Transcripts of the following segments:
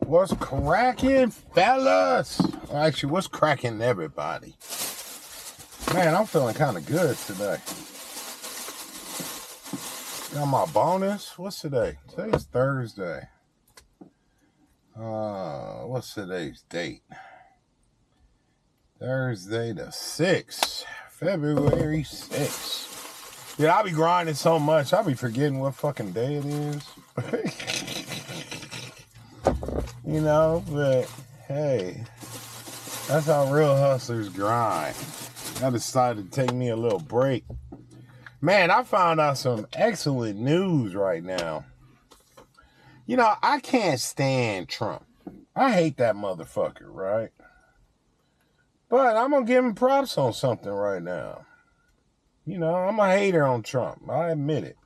What's cracking, fellas? Actually, what's cracking, everybody? Man, I'm feeling kind of good today. Got my bonus. What's today? Today's Thursday. What's today's date? Thursday the 6th. February 6th. Yeah, I be grinding so much, I be forgetting what fucking day it is. You know, but hey, that's how real hustlers grind. I decided to take me a little break. Man, I found out some excellent news right now. You know, I can't stand Trump. I hate that motherfucker, right? But I'm going to give him props on something right now. You know, I'm a hater on Trump. I admit it.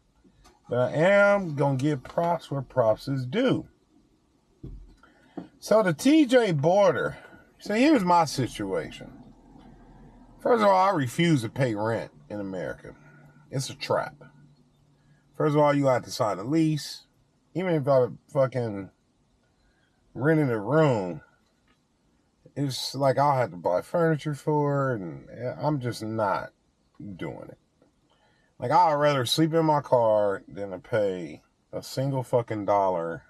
But I am going to give props where props is due. So the TJ border. So here's my situation. First of all, I refuse to pay rent in America. It's a trap. First of all, you have to sign a lease. Even if I fucking rented a room, it's like I'll have to buy furniture for it, and I'm just not doing it. Like, I'd rather sleep in my car than to pay a single fucking dollar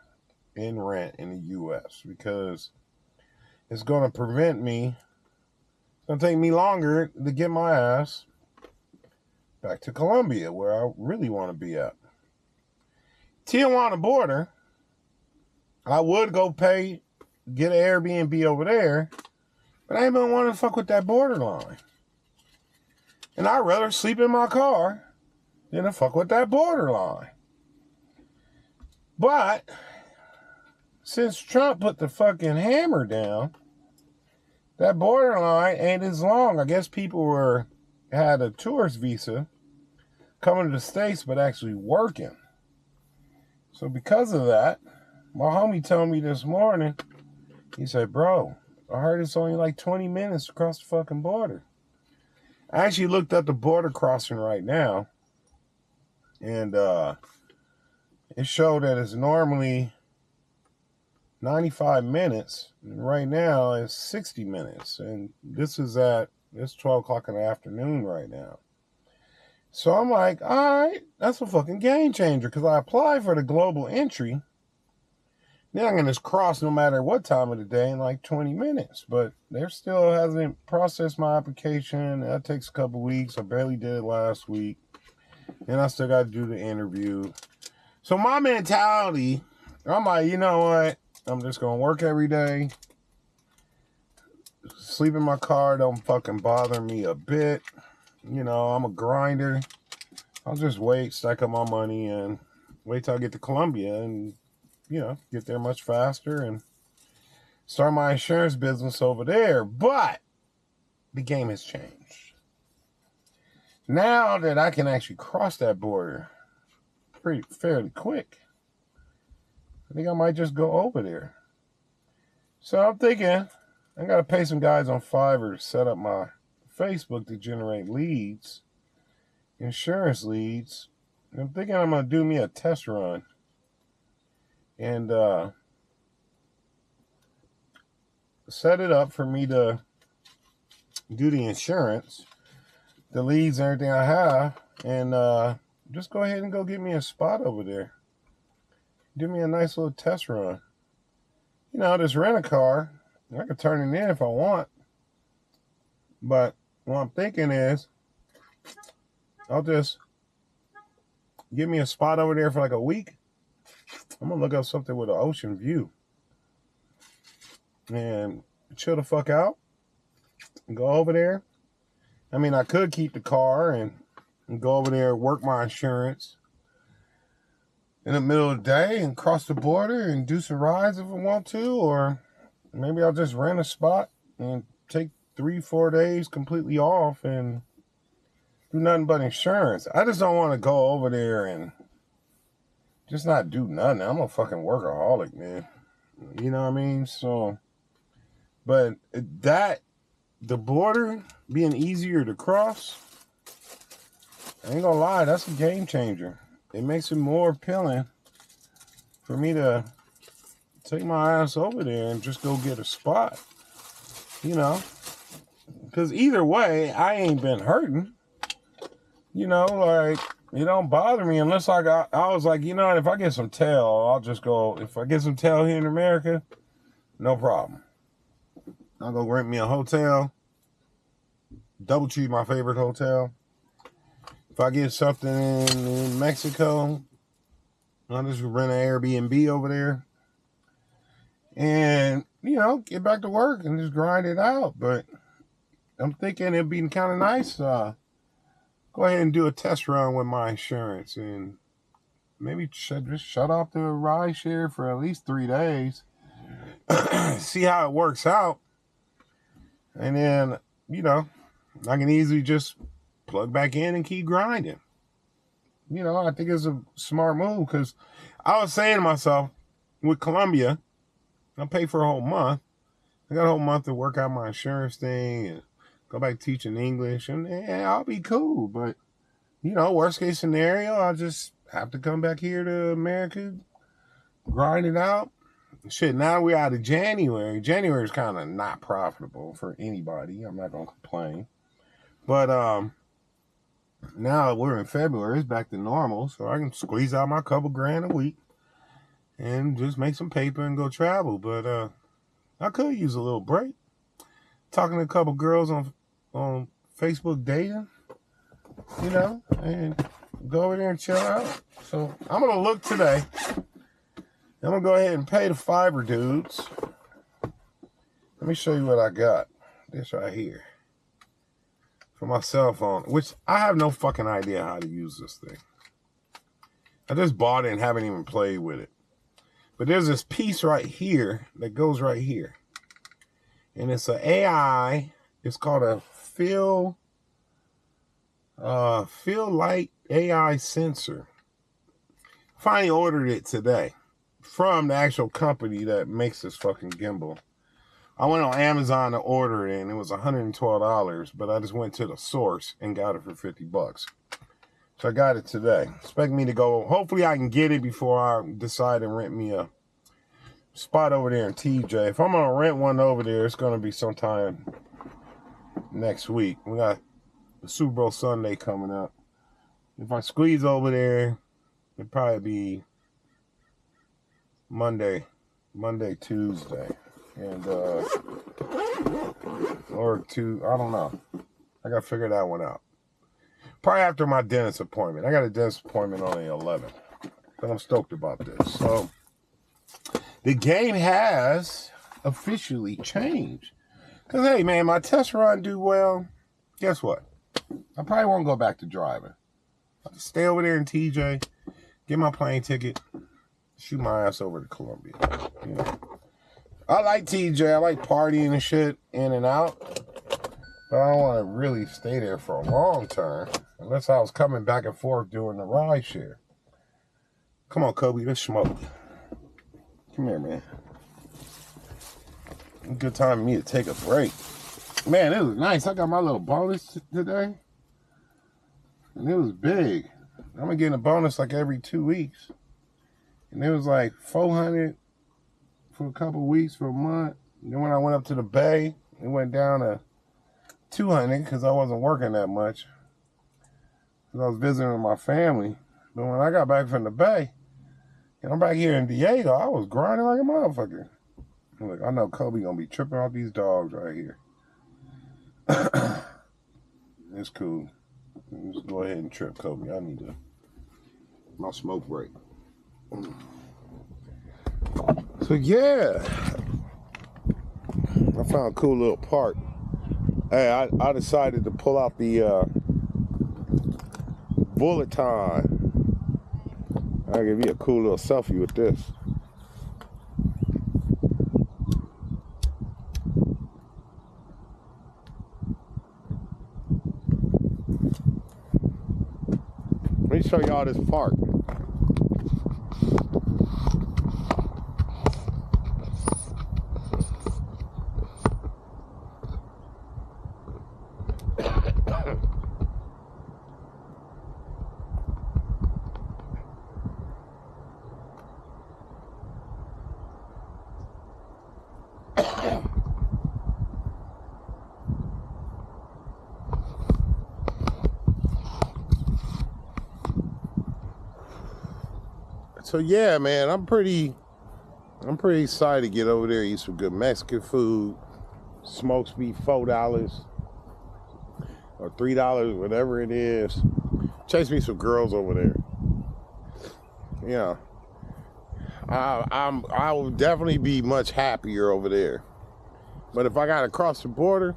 in rent in the U.S. because it's going to prevent me. It's going to take me longer to get my ass back to Colombia, where I really want to be at. Tijuana border, I would go get an Airbnb over there, but I ain't been wanting to fuck with that borderline. And I'd rather sleep in my car than to fuck with that borderline. But since Trump put the fucking hammer down, that borderline ain't as long. I guess people had a tourist visa coming to the States, but actually working. So because of that, my homie told me this morning, he said, bro, I heard it's only like 20 minutes across the fucking border. I actually looked up the border crossing right now, and it showed that it's normally 95 minutes. And right now it's 60 minutes. And it's 12 o'clock in the afternoon right now. So I'm like, all right, that's a fucking game changer, because I applied for the global entry. Then I'm going to cross no matter what time of the day in like 20 minutes. But they still hasn't processed my application. That takes a couple weeks. I barely did it last week. And I still got to do the interview. So my mentality, I'm like, you know what? I'm just going to work every day. Sleep in my car don't fucking bother me a bit. You know, I'm a grinder. I'll just wait, stack up my money, and wait till I get to Colombia and, you know, get there much faster and start my insurance business over there. But the game has changed. Now that I can actually cross that border fairly quick, I think I might just go over there. So I'm thinking I got to pay some guys on Fiverr to set up my Facebook to generate leads, insurance leads. I'm thinking I'm going to do me a test run and set it up for me to do the insurance, the leads, and everything I have, and just go ahead and go get me a spot over there. Do me a nice little test run. You know, just rent a car. I can turn it in if I want. But what I'm thinking is, I'll just give me a spot over there for like a week. I'm going to look up something with an ocean view. And chill the fuck out. And go over there. I mean, I could keep the car and go over there, work my insurance in the middle of the day and cross the border and do some rides if I want to. Or maybe I'll just rent a spot and take 3-4 days completely off and do nothing but insurance. I just don't want to go over there and just not do nothing. I'm a fucking workaholic, man. You know what I mean? So, but the border being easier to cross, I ain't gonna lie, that's a game changer. It makes it more appealing for me to take my ass over there and just go get a spot. You know, because either way, I ain't been hurting. You know, like, it don't bother me unless I was like, you know, if I get some tail, I'll just go. If I get some tail here in America, no problem. I'll go rent me a hotel. DoubleTree, my favorite hotel. If I get something in Mexico, I'll just rent an Airbnb over there. And, you know, get back to work and just grind it out. But I'm thinking it'd be kind of nice. Go ahead and do a test run with my insurance. And maybe just shut off the ride share for at least 3 days. See how it works out. And then, you know, I can easily just plug back in and keep grinding. You know, I think it's a smart move because I was saying to myself, with Colombia, I'll pay for a whole month. I got a whole month to work out my insurance thing and go back teaching English, and I'll be cool. But, you know, worst case scenario, I'll just have to come back here to America, grind it out. Shit, now we're out of January. January is kind of not profitable for anybody. I'm not going to complain. But now we're in February. It's back to normal, so I can squeeze out my couple grand a week and just make some paper and go travel. But I could use a little break. Talking to a couple girls on Facebook dating, you know, and go over there and chill out. So I'm going to look today. I'm going to go ahead and pay the Fiverr dudes. Let me show you what I got. This right here. For my cell phone, which I have no fucking idea how to use this thing. I just bought it and haven't even played with it. But there's this piece right here that goes right here. And it's an AI. It's called a Feel Light AI sensor. Finally ordered it today from the actual company that makes this fucking gimbal. I went on Amazon to order it and it was $112, but I just went to the source and got it for $50. So I got it today. Expect me to go. Hopefully I can get it before I decide to rent me a spot over there in TJ. If I'm going to rent one over there, it's going to be sometime next week. We got the Super Bowl Sunday coming up. If I squeeze over there, it'd probably be Monday, Tuesday. And, or I don't know. I got to figure that one out. Probably after my dentist appointment. I got a dentist appointment on the 11th. But I'm stoked about this. So, the game has officially changed. Because, hey, man, my test run do well. Guess what? I probably won't go back to driving. I'll just stay over there in TJ, get my plane ticket, shoot my ass over to Colombia. You know? I like TJ. I like partying and shit in and out. But I don't want to really stay there for a long time. Unless I was coming back and forth doing the ride share. Come on, Kobe. Let's smoke. Come here, man. Good time for me to take a break. Man, it was nice. I got my little bonus today. And it was big. I'm going to get a bonus like every 2 weeks. And it was like $400 for a couple weeks, for a month. And then when I went up to the Bay, it went down to $200 because I wasn't working that much. Because I was visiting with my family. But when I got back from the Bay, and I'm back here in Diego, I was grinding like a motherfucker. I'm like, I know Kobe gonna be tripping off these dogs right here. It's cool. Let's go ahead and trip Kobe. I need my smoke break. So yeah, I found a cool little park. Hey, I decided to pull out the bullet time. I'll give you a cool little selfie with this. Let me show y'all this park. So yeah, man, I'm pretty excited to get over there, eat some good Mexican food. Smoked beef, $4 or $3, whatever it is. Chase me some girls over there. Yeah, I will definitely be much happier over there. But if I got to cross the border,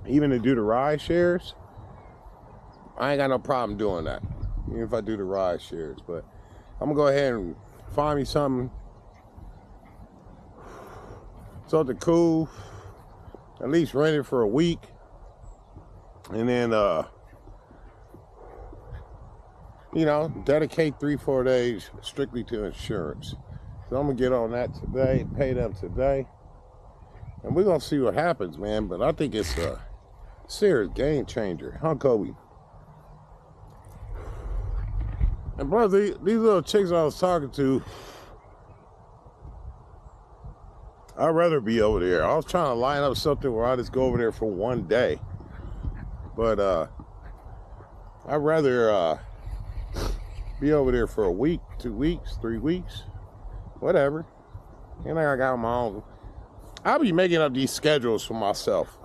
even to do the ride shares, I ain't got no problem doing that. Even if I do the ride shares, but I'm gonna go ahead and find me something cool, at least rent it for a week, and then you know, dedicate 3-4 days strictly to insurance. So I'm gonna get on that today, pay them today, and we're gonna see what happens, man. But I think it's a serious game changer, huh, Kobe? And bro, these little chicks I was talking to, I'd rather be over there. I was trying to line up something where I just go over there for one day. But I'd rather be over there for a week, 2 weeks, 3 weeks, whatever. And I got my own. I'll be making up these schedules for myself.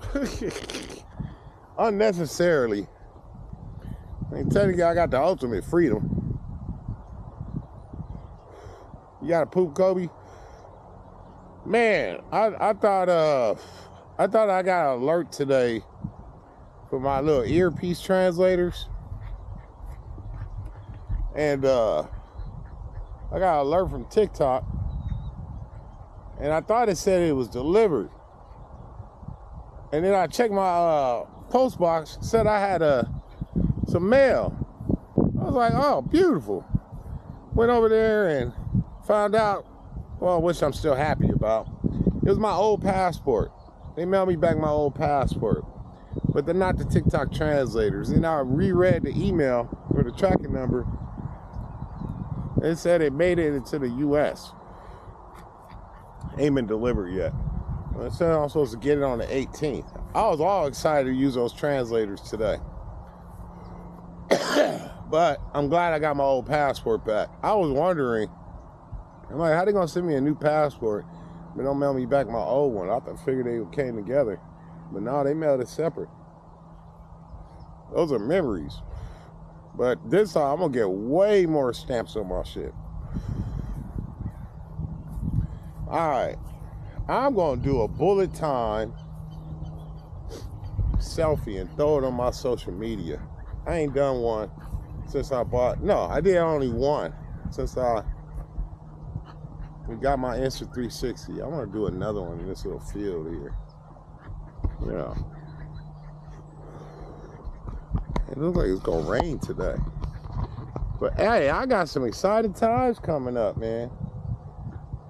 Unnecessarily. I tell you, I got the ultimate freedom. You got to poop, Kobe? Man, I thought I got an alert today for my little earpiece translators, and I got an alert from TikTok, and I thought it said it was delivered, and then I checked my post box, said I had some mail. I was like, oh, beautiful. Went over there and found out, well, which I'm still happy about. It was my old passport. They mailed me back my old passport, but they're not the TikTok translators. And I reread the email for the tracking number. It said it made it into the U.S. Ain't been delivered yet. It said I'm supposed to get it on the 18th. I was all excited to use those translators today. But I'm glad I got my old passport back. I was wondering, I'm like, how they gonna send me a new passport but don't mail me back my old one? I figured they came together, but no, they mailed it separate. Those are memories. But this time I'm gonna get way more stamps on my shit. All right, I'm gonna do a bullet time selfie and throw it on my social media. I ain't done one since I bought. No, I did only one since we got my Insta 360. I want to do another one in this little field here. Yeah. It looks like it's gonna rain today. But hey, I got some exciting times coming up, man.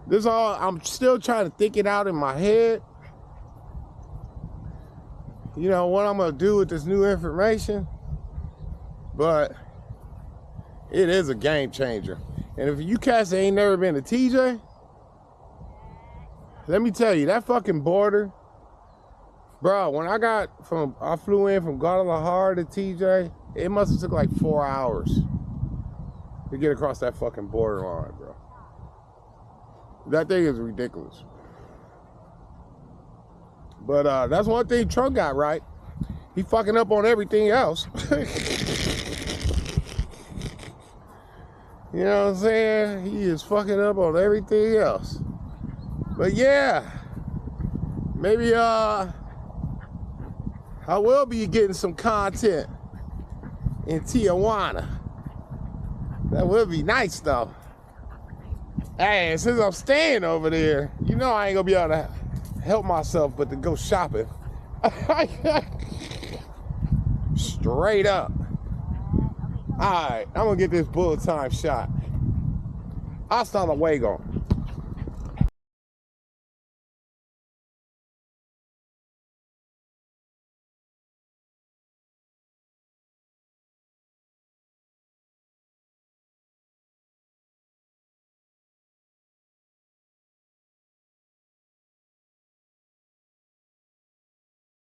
This all, I'm still trying to think it out in my head. You know, what I'm gonna do with this new information. But it is a game changer. And if you cats ain't never been to TJ, let me tell you, that fucking border, bro, when I flew in from Guadalajara to TJ, it must have took like 4 hours to get across that fucking borderline, bro. That thing is ridiculous. But that's one thing Trump got right. He fucking up on everything else. You know what I'm saying? He is fucking up on everything else. But yeah, maybe I will be getting some content in Tijuana. That would be nice though. Hey, since I'm staying over there, you know I ain't gonna be able to help myself but to go shopping. Straight up. All right, I'm gonna get this bullet time shot. Hasta luego.